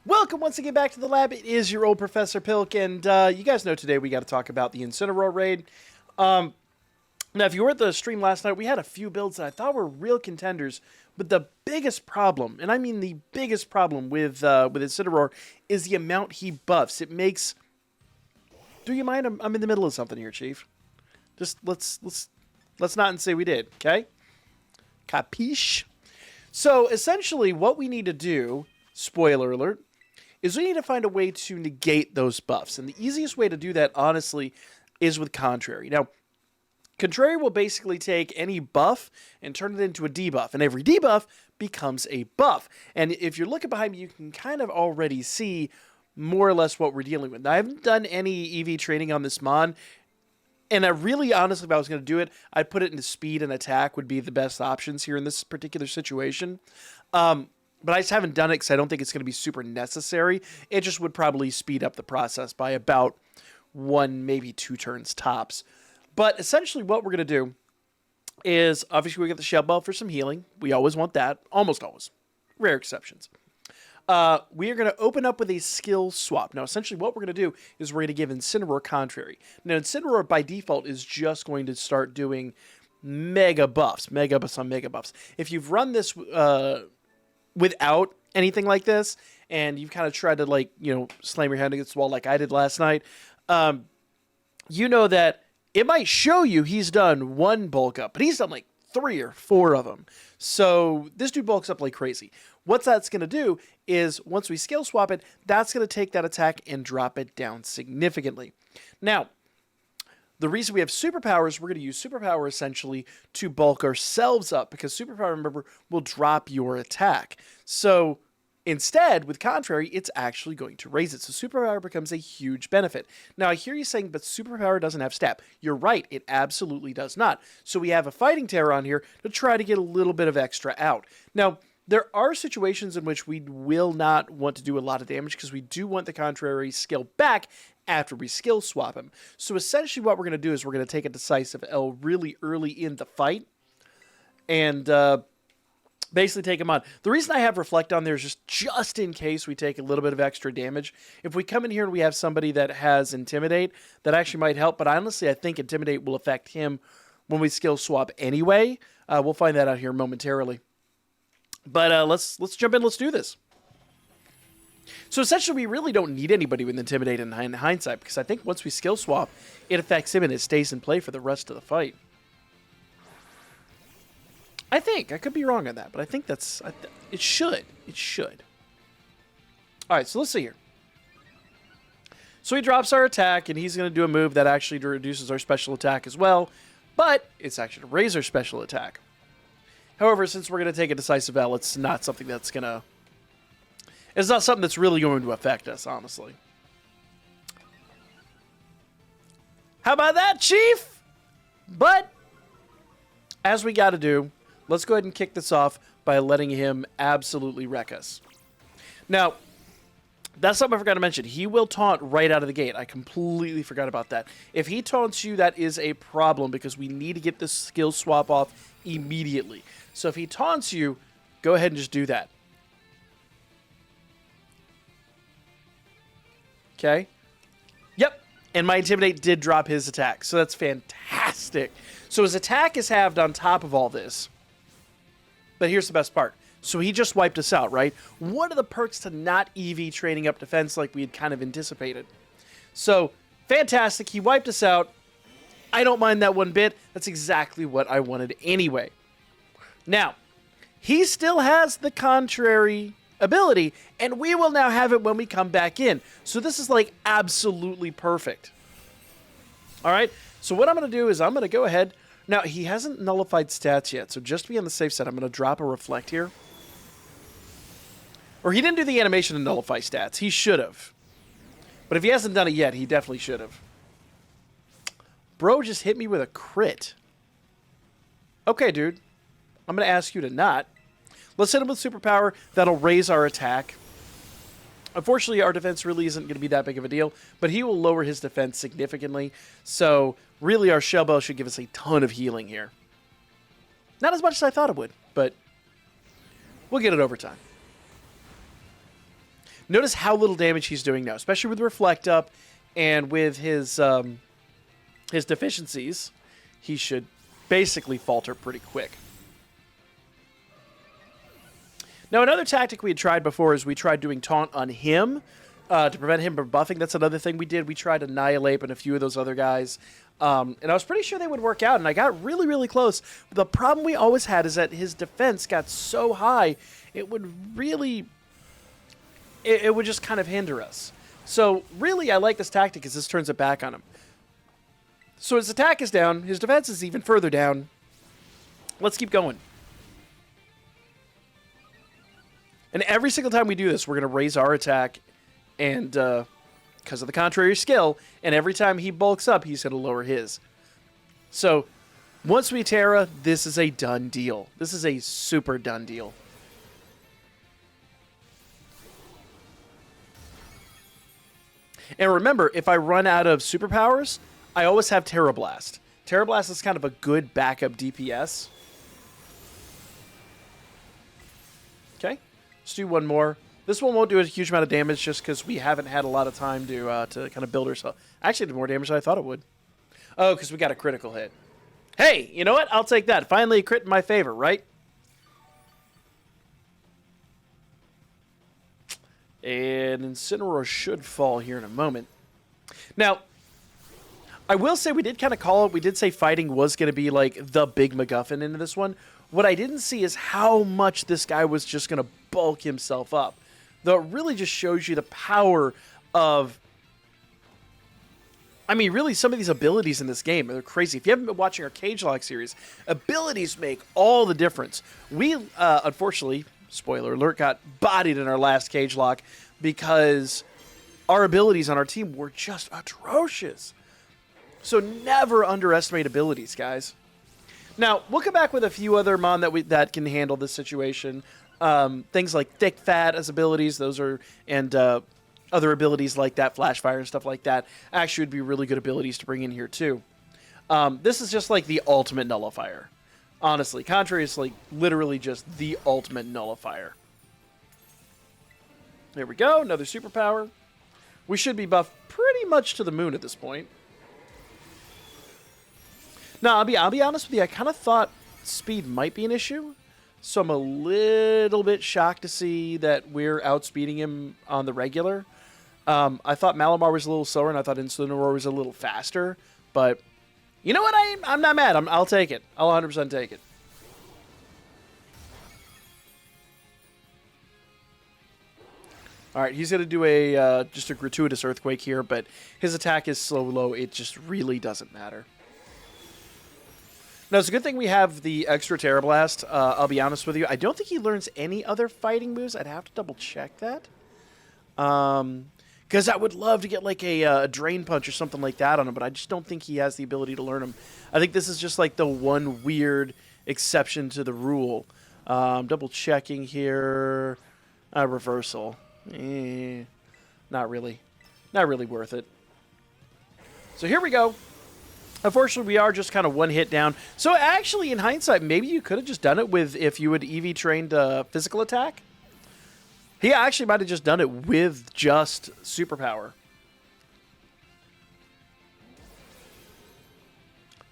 Welcome once again back to the lab. It is your old Professor Pilk, and you guys know today we got to talk about the Incineroar raid. Now, if you were at the stream last night, we had a few builds that I thought were real contenders, but the biggest problem, and I mean the biggest problem with Incineroar, is the amount he buffs. It makes... Do you mind? I'm in the middle of something here, Chief. Just let's not say we did, okay? Capiche? So, essentially, what we need to do, spoiler alert, is we need to find a way to negate those buffs. And the easiest way to do that, honestly, is with Contrary. Now, Contrary will basically take any buff and turn it into a debuff. And every debuff becomes a buff. And if you're looking behind me, you can kind of already see more or less what we're dealing with. Now, I haven't done any EV training on this mon. And I really, honestly, if I was going to do it, I'd put it into speed and attack would be the best options here in this particular situation. But I just haven't done it because I don't think it's going to be super necessary. It just would probably speed up the process by about 1, maybe 2 turns tops. But essentially what we're going to do is, obviously we get the Shell Bell for some healing. We always want that. Almost always. Rare exceptions. We are going to open up with a skill swap. Now, essentially what we're going to do is we're going to give Incineroar Contrary. Now, Incineroar by default is just going to start doing mega buffs. Mega buffs on mega buffs. If you've run this without anything like this, and you've kind of tried to, like, you know, slam your hand against the wall like I did last night, you know that it might show you he's done 1 bulk up, but he's done like 3 or 4 of them. So this dude bulks up like crazy. What that's going to do is, once we skill swap it, that's going to take that attack and drop it down significantly. Now, the reason we have superpowers, we're going to use superpower essentially to bulk ourselves up, because superpower, remember, will drop your attack. So instead, with Contrary, it's actually going to raise it. So superpower becomes a huge benefit. Now, I hear you saying, but superpower doesn't have stab. You're right, it absolutely does not. So we have a Fighting Terror on here to try to get a little bit of extra out. Now, there are situations in which we will not want to do a lot of damage because we do want the Contrary skill back after we skill swap him. So essentially what we're going to do is we're going to take a Decisive L really early in the fight and basically take him on. The reason I have Reflect on there is just in case we take a little bit of extra damage. If we come in here and we have somebody that has Intimidate, that actually might help. But honestly, I think Intimidate will affect him when we skill swap anyway. We'll find that out here momentarily. But let's jump in. Let's do this. So essentially, we really don't need anybody with Intimidate in hindsight, because I think once we skill swap, it affects him and it stays in play for the rest of the fight. I think. I could be wrong on that, but I think that's... it should. It should. Alright, so let's see here. So he drops our attack, and he's going to do a move that actually reduces our special attack as well, but it's actually to raise our special attack. However, since we're going to take a Decisive L, it's not something that's going to... It's not something that's really going to affect us, honestly. How about that, Chief? But, as we got to do, let's go ahead and kick this off by letting him absolutely wreck us. Now, that's something I forgot to mention. He will taunt right out of the gate. I completely forgot about that. If he taunts you, that is a problem, because we need to get this skill swap off immediately. So if he taunts you, go ahead and just do that. Okay. Yep. And my Intimidate did drop his attack. So that's fantastic. So his attack is halved on top of all this. But here's the best part. So he just wiped us out, right? What are the perks to not EV training up defense like we had kind of anticipated? So, fantastic. He wiped us out. I don't mind that one bit. That's exactly what I wanted anyway. Now, he still has the Contrary ability, and we will now have it when we come back in. So this is like absolutely perfect. Alright, so what I'm going to do is I'm going to go ahead. Now, he hasn't nullified stats yet, so just to be on the safe side, I'm going to drop a Reflect here. Or he didn't do the animation to nullify stats. He should have. But if he hasn't done it yet, he definitely should have. Bro just hit me with a crit. Okay, dude. I'm going to ask you to not. Let's hit him with superpower. That'll raise our attack. Unfortunately, our defense really isn't going to be that big of a deal, but he will lower his defense significantly. So, really, our Shell Bell should give us a ton of healing here. Not as much as I thought it would, but we'll get it over time. Notice how little damage he's doing now, especially with Reflect Up and with his deficiencies. He should basically falter pretty quick. Now, another tactic we had tried before is we tried doing Taunt on him to prevent him from buffing. That's another thing we did. We tried Annihilate and a few of those other guys. And I was pretty sure they would work out, and I got really, really close. But the problem we always had is that his defense got so high, it would really... It would just kind of hinder us. So, really, I like this tactic because this turns it back on him. So his attack is down. His defense is even further down. Let's keep going. And every single time we do this, we're going to raise our attack, and because of the contrary skill, and every time he bulks up, he's going to lower his. So, once we Terra, this is a done deal. This is a super done deal. And remember, if I run out of superpowers, I always have Terra Blast. Terra Blast is kind of a good backup DPS. Okay. Let's do one more. This one won't do a huge amount of damage just because we haven't had a lot of time to kind of build ourselves. Actually, it did more damage than I thought it would. Oh, because we got a critical hit. Hey, you know what? I'll take that. Finally a crit in my favor, right? And Incineroar should fall here in a moment. Now, I will say we did kind of call it. We did say fighting was going to be like the big MacGuffin into this one. What I didn't see is how much this guy was just going to bulk himself up. Though it really just shows you the power of... I mean, really, some of these abilities in this game are crazy. If you haven't been watching our Cage Lock series, abilities make all the difference. We, unfortunately, spoiler alert, got bodied in our last Cage Lock because our abilities on our team were just atrocious. So never underestimate abilities, guys. Now, we'll come back with a few other Mon that can handle this situation. Things like Thick Fat as abilities, those are, and other abilities like that, Flash Fire and stuff like that, actually would be really good abilities to bring in here too. This is just like the ultimate nullifier. Honestly, Contrary is like literally just the ultimate nullifier. There we go, another superpower. We should be buffed pretty much to the moon at this point. Now, I'll be honest with you, I kind of thought speed might be an issue. So I'm a little bit shocked to see that we're outspeeding him on the regular. I thought Malamar was a little slower, and I thought Incineroar was a little faster. But you know what? I'm not mad. I'll take it. I'll 100% take it. All right, he's going to do just a gratuitous Earthquake here, but his attack is so low, it just really doesn't matter. Now, it's a good thing we have the extra Terra Blast. I'll be honest with you. I don't think he learns any other fighting moves. I'd have to double-check that. Because I would love to get like a Drain Punch or something like that on him, but I just don't think he has the ability to learn them. I think this is just like the one weird exception to the rule. Double-checking here. Reversal. Not really. Not really worth it. So here we go. Unfortunately, we are just kind of one hit down. So actually, in hindsight, maybe you could have just done it with if you had EV trained physical attack. He actually might have just done it with just superpower.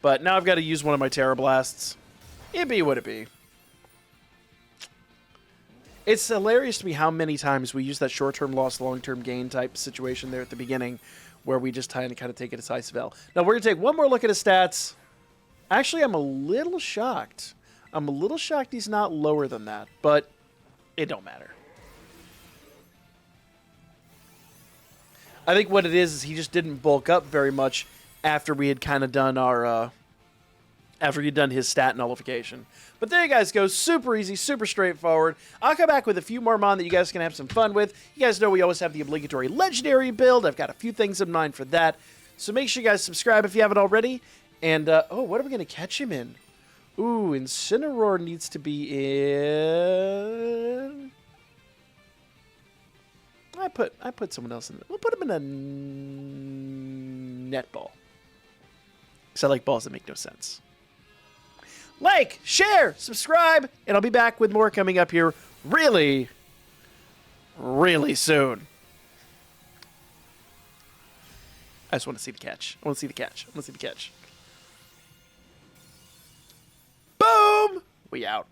But now I've got to use one of my Terra Blasts. It be what it be. It's hilarious to me how many times we use that short-term loss, long-term gain type situation there at the beginning, where we just kind of take a decisive L. Now, we're going to take one more look at his stats. Actually, I'm a little shocked. I'm a little shocked he's not lower than that, but it don't matter. I think what it is he just didn't bulk up very much after we had kind of done our... after he'd done his stat nullification. But there you guys go. Super easy, super straightforward. I'll come back with a few more Mon that you guys can have some fun with. You guys know we always have the obligatory legendary build. I've got a few things in mind for that. So make sure you guys subscribe if you haven't already. And, oh, what are we going to catch him in? Ooh, Incineroar needs to be in... I put someone else in it. We'll put him in a netball. Because I like balls that make no sense. Like, share, subscribe, and I'll be back with more coming up here really, really soon. I just want to see the catch. I want to see the catch. I want to see the catch. Boom! We out.